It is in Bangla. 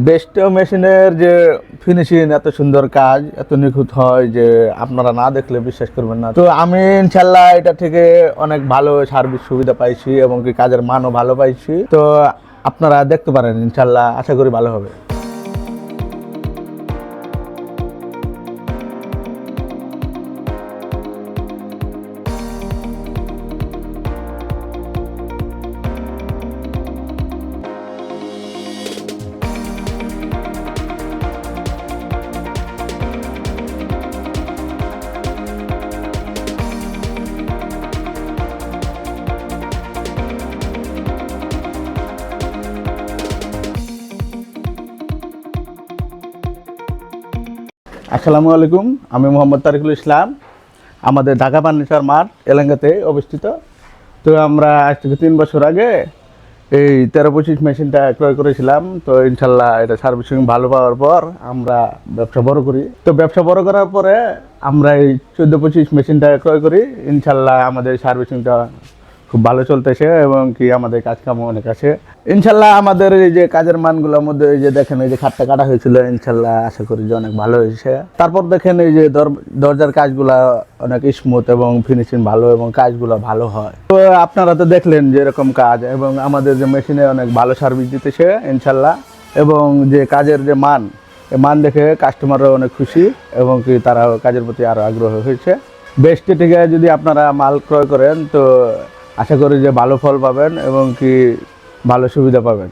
বেস্ট মেশিনের যে ফিনিশিং, এত সুন্দর কাজ, এত নিখুঁত হয় যে আপনারা না দেখলে বিশ্বাস করবেন না। তো আমি ইনশাল্লাহ এটা থেকে অনেক ভালো সার্ভিস সুবিধা পাইছি এবং কি কাজের মানও ভালো পাইছি। তো আপনারা দেখতে পারেন, ইনশাল্লাহ আশা করি ভালো হবে। আসসালামু আলাইকুম, আমি মোহাম্মদ তারিকুল ইসলাম। আমাদের ঢাকা ফার্নিচার মার্ট এলাকাতে অবস্থিত। তো আমরা আজ থেকে 3 বছর আগে এই 1325 মেশিনটা ক্রয় করেছিলাম। তো ইনশাল্লাহ এটা সার্ভিসিং ভালো পাওয়ার পর আমরা ব্যবসা বড় করি। তো ব্যবসা বড় করার পরে আমরা এই 1425 মেশিনটা ক্রয় করি। ইনশাল্লাহ আমাদের সার্ভিসিংটা খুব ভালো চলতেছে এবং কি আমাদের কাজ কাম অনেক আছে। ইনশাল্লাহ আমাদের এই যে কাজের মানগুলোর মধ্যে এই যে দেখেন, এই যে খাটটা কাটা হয়েছিল, ইনশাল্লাহ আশা করি যে অনেক ভালো হয়েছে। তারপর দেখেন এই যে দরজার কাজগুলা অনেক স্মুথ এবং ফিনিশিং ভালো এবং কাজগুলো ভালো হয়। তো আপনারা তো দেখলেন যে এরকম কাজ, এবং আমাদের যে মেশিনে অনেক ভালো সার্ভিস দিতেছে ইনশাল্লাহ। এবং যে কাজের যে মান, এই মান দেখে কাস্টমাররা অনেক খুশি এবং কি তারা কাজের প্রতি আরও আগ্রহ হয়েছে। বেস্ট থেকে যদি আপনারা মাল ক্রয় করেন তো আশা করি যে ভালো ফল পাবেন এবং কি ভালো সুবিধা পাবেন।